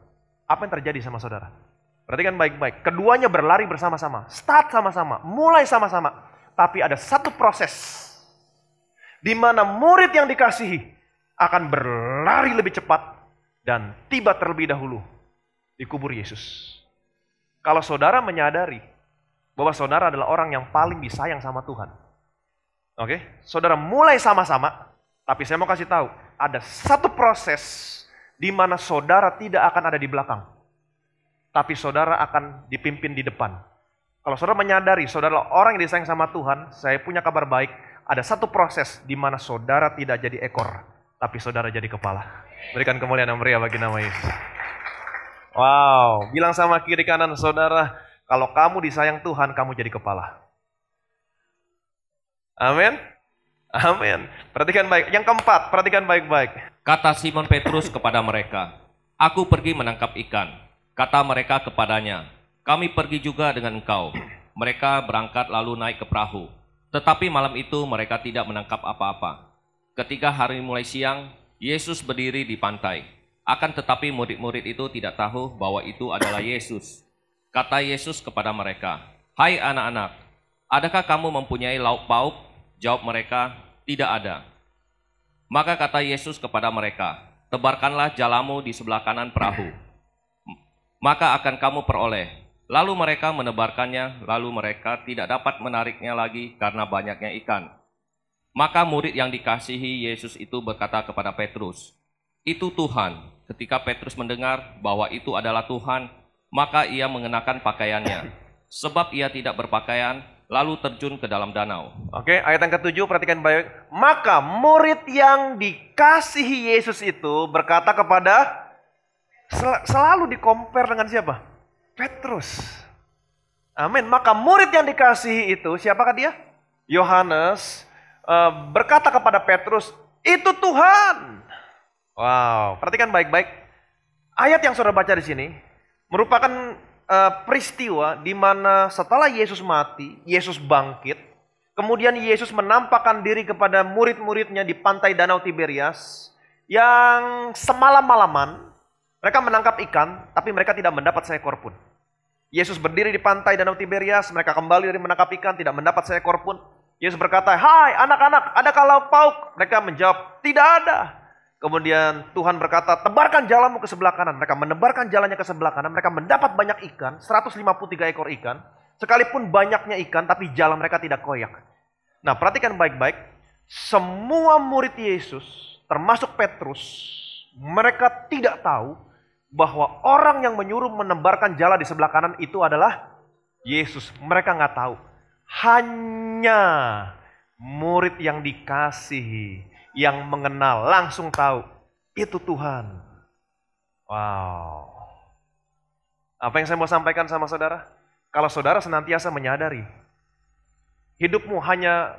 Apa yang terjadi sama saudara? Perhatikan baik-baik. Keduanya berlari bersama-sama, start sama-sama, mulai sama-sama. Tapi ada satu proses di mana murid yang dikasihi akan berlari lebih cepat dan tiba terlebih dahulu di kubur Yesus. Kalau saudara menyadari bahwa saudara adalah orang yang paling disayang sama Tuhan. Oke? Saudara mulai sama-sama, tapi saya mau kasih tahu, ada satu proses di mana saudara tidak akan ada di belakang. Tapi saudara akan dipimpin di depan. Kalau saudara menyadari saudara adalah orang yang disayang sama Tuhan, saya punya kabar baik, ada satu proses di mana saudara tidak jadi ekor, tapi saudara jadi kepala. Berikan kemuliaan yang meriah bagi nama Yesus. Wow, bilang sama kiri kanan saudara, kalau kamu disayang Tuhan, kamu jadi kepala. Amin. Amin. Perhatikan baik. Yang keempat, perhatikan baik-baik. Kata Simon Petrus kepada mereka, "Aku pergi menangkap ikan." Kata mereka kepadanya, "Kami pergi juga dengan engkau." Mereka berangkat lalu naik ke perahu. Tetapi malam itu mereka tidak menangkap apa-apa. Ketika hari mulai siang, Yesus berdiri di pantai. Akan tetapi murid-murid itu tidak tahu bahwa itu adalah Yesus. Kata Yesus kepada mereka, "Hai anak-anak, adakah kamu mempunyai lauk pauk?" Jawab mereka, "Tidak ada." Maka kata Yesus kepada mereka, "Tebarkanlah jalamu di sebelah kanan perahu, maka akan kamu peroleh." Lalu mereka menebarkannya, lalu mereka tidak dapat menariknya lagi karena banyaknya ikan. Maka murid yang dikasihi Yesus itu berkata kepada Petrus, "Itu Tuhan." Ketika Petrus mendengar bahwa itu adalah Tuhan, maka ia mengenakan pakaiannya, sebab ia tidak berpakaian, lalu terjun ke dalam danau. Oke, ayat yang ke-7 perhatikan baik. Maka murid yang dikasihi Yesus itu berkata kepada, selalu di-compare dengan siapa? Petrus. Amin. Maka murid yang dikasihi itu, siapakah dia? Yohanes berkata kepada Petrus, "Itu Tuhan." Wow, perhatikan baik-baik. Ayat yang saudara baca di sini merupakan peristiwa di mana setelah Yesus mati, Yesus bangkit, kemudian Yesus menampakkan diri kepada murid-muridnya di pantai Danau Tiberias yang semalam-malaman mereka menangkap ikan, tapi mereka tidak mendapat seekor pun. Yesus berdiri di pantai Danau Tiberias, mereka kembali dari menangkap ikan, tidak mendapat seekor pun. Yesus berkata, "Hai anak-anak, adakah lauk pauk?" Mereka menjawab, "Tidak ada." Kemudian Tuhan berkata, "Tebarkan jalamu ke sebelah kanan." Mereka menebarkan jalannya ke sebelah kanan. Mereka mendapat banyak ikan, 153 ekor ikan. Sekalipun banyaknya ikan, tapi jalan mereka tidak koyak. Nah, perhatikan baik-baik. Semua murid Yesus, termasuk Petrus, mereka tidak tahu bahwa orang yang menyuruh menebarkan jala di sebelah kanan itu adalah Yesus. Mereka nggak tahu. Hanya murid yang dikasihi, yang mengenal, langsung tahu, itu Tuhan. Wow. Apa yang saya mau sampaikan sama saudara? Kalau saudara senantiasa menyadari, hidupmu hanya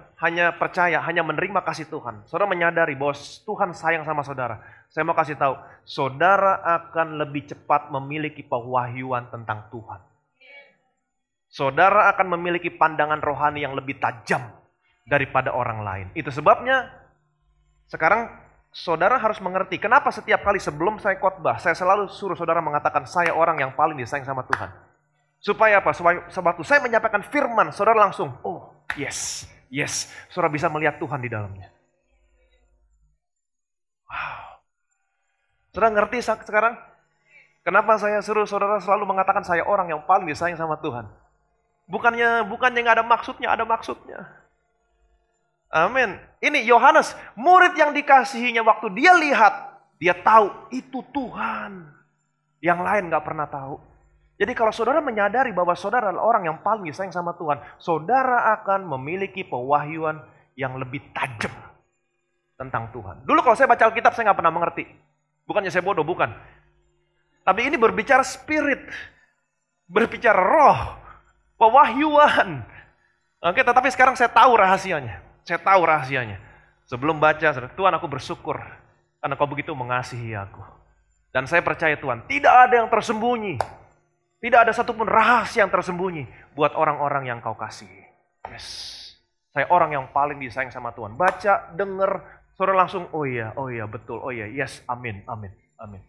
percaya, hanya menerima kasih Tuhan. Saudara menyadari bahwa Tuhan sayang sama saudara. Saya mau kasih tahu, saudara akan lebih cepat memiliki pewahyuan tentang Tuhan. Saudara akan memiliki pandangan rohani yang lebih tajam daripada orang lain. Itu sebabnya sekarang saudara harus mengerti kenapa setiap kali sebelum saya khotbah, saya selalu suruh saudara mengatakan saya orang yang paling disayang sama Tuhan. Supaya apa? Sebab saya menyampaikan firman, saudara langsung, oh yes, yes. Saudara bisa melihat Tuhan di dalamnya. Wow. Saudara ngerti sekarang? Kenapa saya suruh saudara selalu mengatakan saya orang yang paling disayang sama Tuhan? Bukannya nggak ada maksudnya, ada maksudnya. Amin. Ini Yohanes, murid yang dikasihinya, waktu dia lihat, dia tahu itu Tuhan. Yang lain gak pernah tahu. Jadi kalau saudara menyadari bahwa saudara adalah orang yang paling disayang sama Tuhan, saudara akan memiliki pewahyuan yang lebih tajam tentang Tuhan. Dulu kalau saya baca Alkitab saya gak pernah mengerti. Bukannya saya bodoh, bukan. Tapi ini berbicara spirit, berbicara roh, pewahyuan. Oke, tetapi sekarang saya tahu rahasianya. Saya tahu rahasianya. Sebelum baca, Tuhan aku bersyukur karena kau begitu mengasihi aku. Dan saya percaya Tuhan, tidak ada yang tersembunyi. Tidak ada satupun rahasia yang tersembunyi buat orang-orang yang kau kasihi. Yes. Saya orang yang paling disayang sama Tuhan. Baca, dengar, saudara langsung, oh iya, betul, oh iya, yes, amin, amin, amin.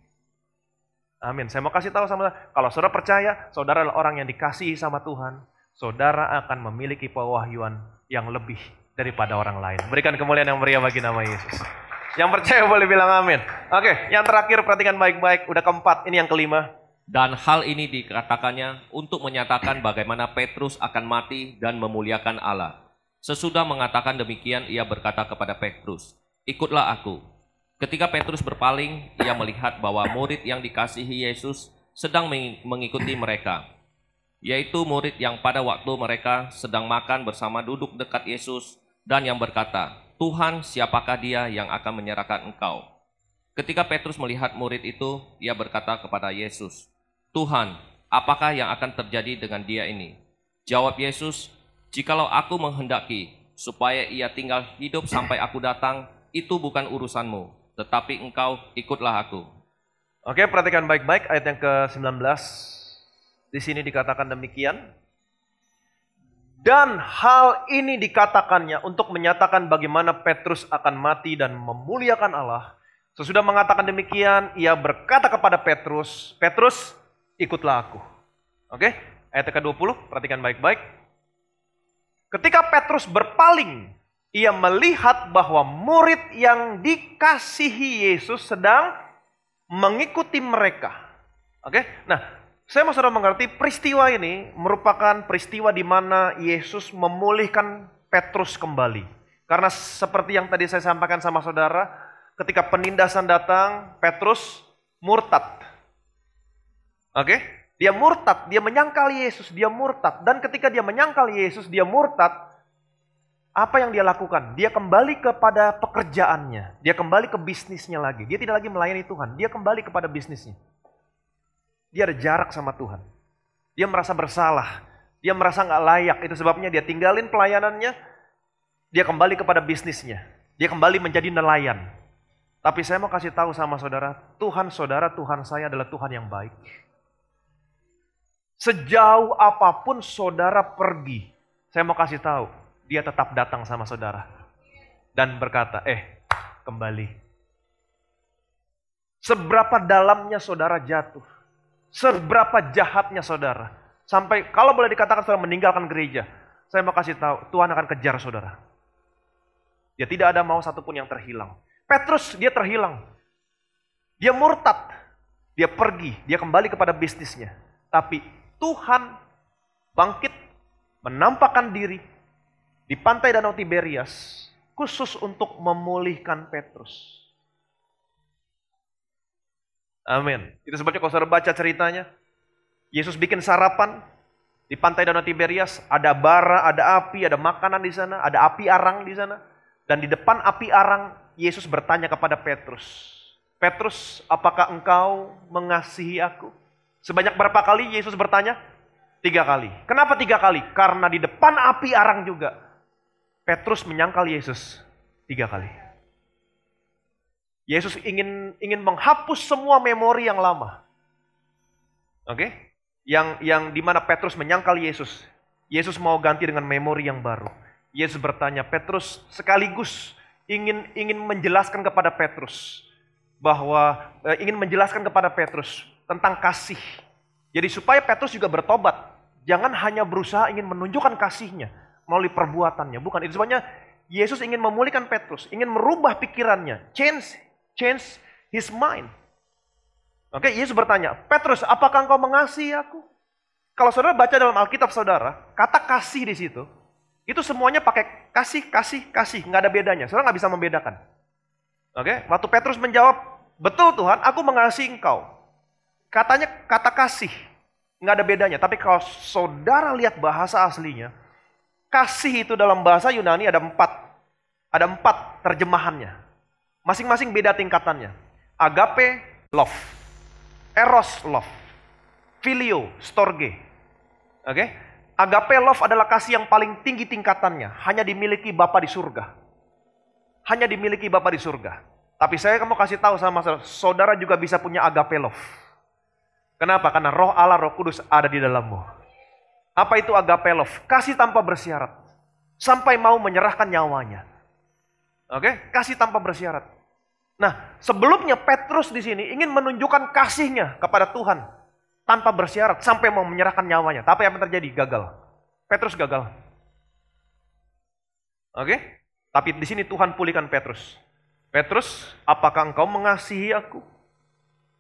Amin. Saya mau kasih tahu sama kalau saudara percaya, saudara adalah orang yang dikasihi sama Tuhan, saudara akan memiliki pewahyuan yang lebih daripada orang lain. Berikan kemuliaan yang meriah bagi nama Yesus. Yang percaya boleh bilang amin. Oke, yang terakhir perhatikan baik-baik. Udah keempat, ini yang kelima. Dan hal ini dikatakannya untuk menyatakan bagaimana Petrus akan mati dan memuliakan Allah. Sesudah mengatakan demikian, ia berkata kepada Petrus, "Ikutlah aku." Ketika Petrus berpaling, ia melihat bahwa murid yang dikasihi Yesus sedang mengikuti mereka. Yaitu murid yang pada waktu mereka sedang makan bersama duduk dekat Yesus, dan yang berkata, "Tuhan, siapakah dia yang akan menyerahkan engkau?" Ketika Petrus melihat murid itu, ia berkata kepada Yesus, "Tuhan, apakah yang akan terjadi dengan dia ini?" Jawab Yesus, "Jikalau aku menghendaki, supaya ia tinggal hidup sampai aku datang, itu bukan urusanmu, tetapi engkau ikutlah aku. Oke, perhatikan baik-baik ayat yang ke-19. Di sini dikatakan demikian. Dan hal ini dikatakannya untuk menyatakan bagaimana Petrus akan mati dan memuliakan Allah. Sesudah mengatakan demikian, ia berkata kepada Petrus, Petrus, ikutlah aku. Oke, ayat ke-20, perhatikan baik-baik. Ketika Petrus berpaling, ia melihat bahwa murid yang dikasihi Yesus sedang mengikuti mereka. Oke, nah saya mau saudara mengerti peristiwa ini merupakan peristiwa di mana Yesus memulihkan Petrus kembali. Karena seperti yang tadi saya sampaikan sama saudara, ketika penindasan datang, Petrus murtad. Oke, dia murtad, dia menyangkal Yesus, dia murtad. Dan ketika dia menyangkal Yesus, dia murtad, apa yang dia lakukan? Dia kembali kepada pekerjaannya, dia kembali ke bisnisnya lagi. Dia tidak lagi melayani Tuhan, dia kembali kepada bisnisnya. Dia ada jarak sama Tuhan. Dia merasa bersalah, dia merasa nggak layak. Itu sebabnya dia tinggalin pelayanannya, dia kembali kepada bisnisnya. Dia kembali menjadi nelayan. Tapi saya mau kasih tahu sama saudara, Tuhan saya adalah Tuhan yang baik. Sejauh apapun saudara pergi, saya mau kasih tahu, dia tetap datang sama saudara. Dan berkata, kembali. Seberapa dalamnya saudara jatuh, seberapa jahatnya saudara, sampai kalau boleh dikatakan saudara meninggalkan gereja, saya mau kasih tahu, Tuhan akan kejar saudara. Dia tidak ada mau satupun yang terhilang. Petrus, dia terhilang. Dia murtad, dia pergi, dia kembali kepada bisnisnya. Tapi Tuhan bangkit, menampakkan diri di pantai Danau Tiberias, khusus untuk memulihkan Petrus. Amin. Itu sebabnya kalau saudara baca ceritanya, Yesus bikin sarapan di pantai Danau Tiberias, ada bara, ada api, ada makanan di sana, ada api arang di sana. Dan di depan api arang, Yesus bertanya kepada Petrus, Petrus, apakah engkau mengasihi aku? Sebanyak berapa kali Yesus bertanya? 3 kali. Kenapa 3 kali? Karena di depan api arang juga, Petrus menyangkal Yesus 3 kali. Yesus ingin menghapus semua memori yang lama. Oke? Yang di mana Petrus menyangkal Yesus. Yesus mau ganti dengan memori yang baru. Yesus bertanya, Petrus sekaligus ingin menjelaskan kepada Petrus bahwa ingin menjelaskan kepada Petrus tentang kasih. Jadi supaya Petrus juga bertobat, jangan hanya berusaha ingin menunjukkan kasihnya melalui perbuatannya. Bukan, itu sebabnya Yesus ingin memulihkan Petrus, ingin merubah pikirannya, change his mind. Oke, Yesus bertanya, Petrus, apakah engkau mengasihi aku? Kalau saudara baca dalam Alkitab saudara, kata kasih di situ, itu semuanya pakai kasih, nggak ada bedanya. Saudara nggak bisa membedakan. Oke, waktu Petrus menjawab, betul Tuhan, aku mengasihi engkau. Katanya kata kasih, nggak ada bedanya. Tapi kalau saudara lihat bahasa aslinya, kasih itu dalam bahasa Yunani ada 4 terjemahannya. Masing-masing beda tingkatannya. Agape, love. Eros, love. Filio, storge. Oke? Agape love adalah kasih yang paling tinggi tingkatannya. Hanya dimiliki Bapa di surga. Hanya dimiliki Bapa di surga. Tapi saya mau kasih tahu sama saudara juga bisa punya agape love. Kenapa? Karena roh Allah, roh kudus ada di dalammu. Apa itu agape love? Kasih tanpa bersyarat. Sampai mau menyerahkan nyawanya. Oke? Kasih tanpa bersyarat. Nah, sebelumnya Petrus di sini ingin menunjukkan kasihnya kepada Tuhan. Tanpa bersyarat, sampai mau menyerahkan nyawanya. Tapi apa yang terjadi? Gagal. Petrus gagal. Oke? Tapi di sini Tuhan pulihkan Petrus. Petrus, apakah engkau mengasihi aku?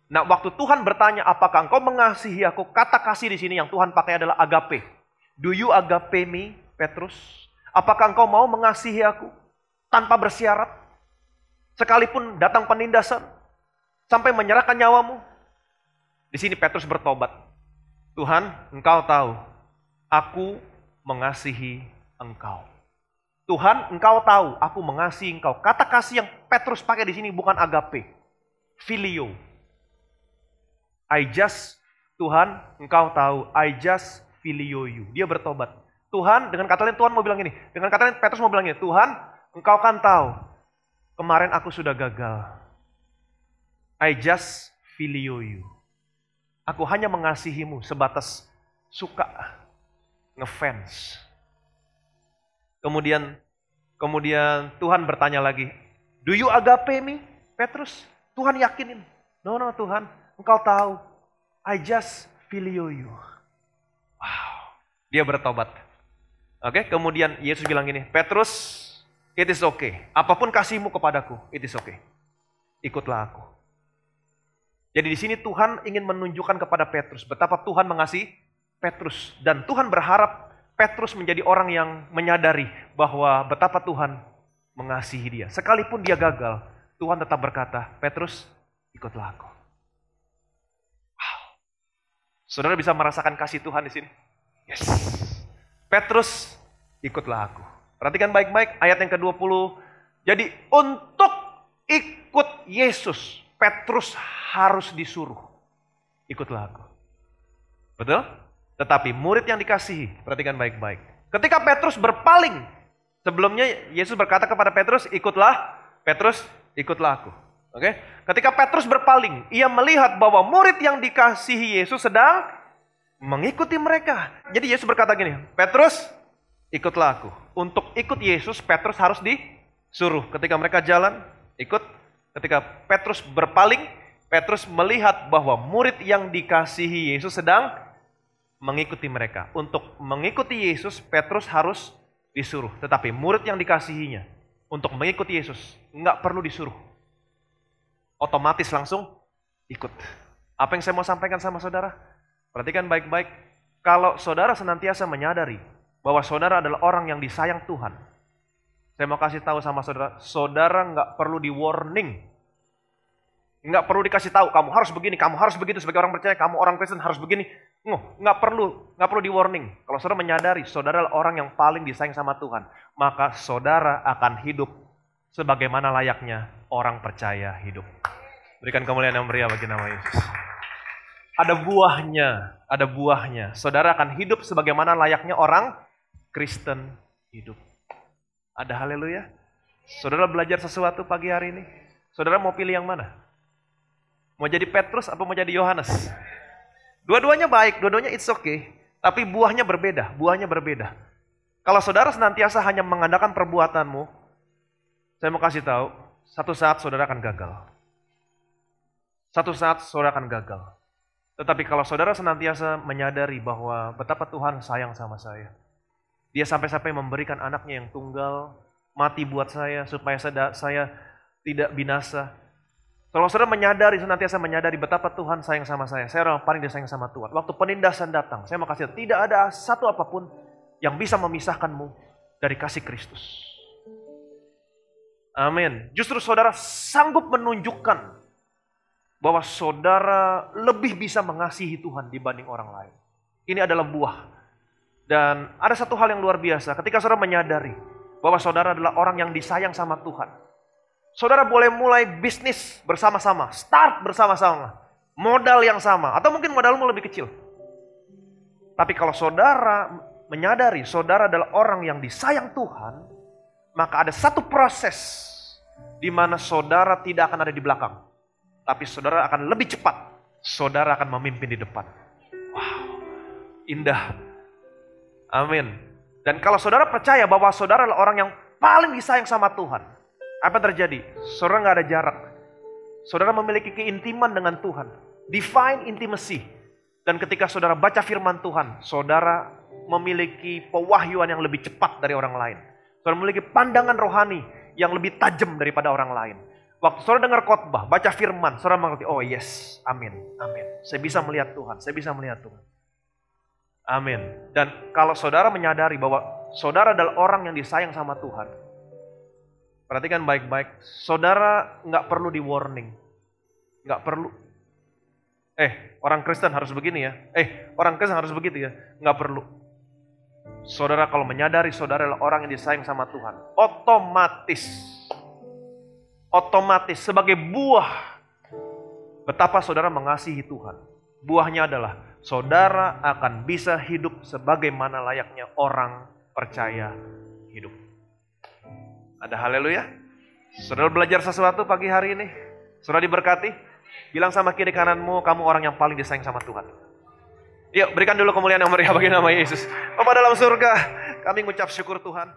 Nah, waktu Tuhan bertanya, apakah engkau mengasihi aku? Kata kasih di sini yang Tuhan pakai adalah agape. Do you agape me, Petrus? Apakah engkau mau mengasihi aku? Tanpa bersyarat? Sekalipun datang penindasan? Sampai menyerahkan nyawamu? Di sini Petrus bertobat. Tuhan, engkau tahu, aku mengasihi engkau. Tuhan, engkau tahu, aku mengasihi engkau. Kata kasih yang Petrus pakai di sini bukan agape. Filio. Tuhan, engkau tahu, I just filio you. Dia bertobat. Tuhan, dengan kata lain Tuhan mau bilang gini. Dengan kata lain Petrus mau bilang gini, Tuhan, Engkau kan tahu, kemarin aku sudah gagal. I just filio you. Aku hanya mengasihimu sebatas suka, ngefans. Kemudian Tuhan bertanya lagi, do you agape me, Petrus? Tuhan yakinin. No Tuhan, Engkau tahu, I just filio you. Wow, dia bertobat. Oke, kemudian Yesus bilang gini, Petrus, it is okay. Apapun kasihmu kepadaku, it is okay. Ikutlah aku. Jadi di sini Tuhan ingin menunjukkan kepada Petrus betapa Tuhan mengasihi Petrus. Dan Tuhan berharap Petrus menjadi orang yang menyadari bahwa betapa Tuhan mengasihi dia. Sekalipun dia gagal, Tuhan tetap berkata, Petrus, ikutlah aku. Wow. Saudara bisa merasakan kasih Tuhan di sini? Yes. Petrus, ikutlah aku. Perhatikan baik-baik ayat yang ke-20. Jadi untuk ikut Yesus, Petrus harus disuruh. Ikutlah aku. Betul? Tetapi murid yang dikasihi, perhatikan baik-baik. Ketika Petrus berpaling, sebelumnya Yesus berkata kepada Petrus, ikutlah, Petrus, ikutlah aku. Oke? Ketika Petrus berpaling, ia melihat bahwa murid yang dikasihi Yesus sedang mengikuti mereka. Jadi Yesus berkata gini, Petrus, ikutlah aku. Untuk ikut Yesus, Petrus harus disuruh. Ketika mereka jalan, ikut. Ketika Petrus berpaling, Petrus melihat bahwa murid yang dikasihi Yesus sedang mengikuti mereka. Untuk mengikuti Yesus, Petrus harus disuruh. Tetapi murid yang dikasihinya untuk mengikuti Yesus nggak perlu disuruh. Otomatis langsung ikut. Apa yang saya mau sampaikan sama saudara? Perhatikan baik-baik. Kalau saudara senantiasa menyadari bahwa saudara adalah orang yang disayang Tuhan, saya mau kasih tahu sama saudara, saudara nggak perlu di warning. Nggak perlu dikasih tahu, kamu harus begini, kamu harus begitu, sebagai orang percaya, kamu orang Kristen harus begini. Nggak perlu di warning. Kalau saudara menyadari, saudara adalah orang yang paling disayang sama Tuhan, maka saudara akan hidup sebagaimana layaknya orang percaya hidup. Berikan kemuliaan yang meriah bagi nama Yesus. Ada buahnya. Saudara akan hidup sebagaimana layaknya orang Kristen hidup. Ada haleluya. Saudara belajar sesuatu pagi hari ini. Saudara mau pilih yang mana? Mau jadi Petrus atau mau jadi Yohanes? Dua-duanya baik, dua-duanya it's okay. Tapi buahnya berbeda. Kalau saudara senantiasa hanya mengandalkan perbuatanmu, saya mau kasih tahu, satu saat saudara akan gagal. Tetapi kalau saudara senantiasa menyadari bahwa betapa Tuhan sayang sama saya, Dia sampai-sampai memberikan anaknya yang tunggal, mati buat saya, supaya saya tidak binasa. Kalau saudara senantiasa menyadari betapa Tuhan sayang sama saya orang paling disayang sama Tuhan. Waktu penindasan datang, saya mau kasih tahu, tidak ada satu apapun yang bisa memisahkanmu dari kasih Kristus. Amin. Justru saudara sanggup menunjukkan bahwa saudara lebih bisa mengasihi Tuhan dibanding orang lain. Ini adalah buah. Dan ada satu hal yang luar biasa, ketika saudara menyadari bahwa saudara adalah orang yang disayang sama Tuhan. Saudara boleh mulai bisnis bersama-sama, start bersama-sama, modal yang sama, atau mungkin modalmu lebih kecil. Tapi kalau saudara menyadari saudara adalah orang yang disayang Tuhan, maka ada satu proses di mana saudara tidak akan ada di belakang. Tapi saudara akan lebih cepat. Saudara akan memimpin di depan. Wow, indah. Amin. Dan kalau saudara percaya bahwa saudara adalah orang yang paling disayang sama Tuhan, apa yang terjadi? Saudara gak ada jarak. Saudara memiliki keintiman dengan Tuhan. Divine intimacy. Dan ketika saudara baca firman Tuhan, saudara memiliki pewahyuan yang lebih cepat dari orang lain. Saudara memiliki pandangan rohani yang lebih tajam daripada orang lain. Waktu saudara dengar khotbah, baca firman, saudara mengerti, oh yes, amin, amin. Saya bisa melihat Tuhan, Amin. Dan kalau saudara menyadari bahwa saudara adalah orang yang disayang sama Tuhan, perhatikan baik-baik, saudara nggak perlu di warning, nggak perlu. Orang Kristen harus begini ya, orang Kristen harus begitu ya, nggak perlu. Saudara kalau menyadari saudara adalah orang yang disayang sama Tuhan, otomatis sebagai buah betapa saudara mengasihi Tuhan. Buahnya adalah saudara akan bisa hidup sebagaimana layaknya orang percaya hidup. Ada haleluya? Saudara belajar sesuatu pagi hari ini? Saudara diberkati? Bilang sama kiri kananmu, kamu orang yang paling disayang sama Tuhan. Yuk, berikan dulu kemuliaan yang meriah bagi nama Yesus. Bapa dalam surga, kami mengucap syukur Tuhan.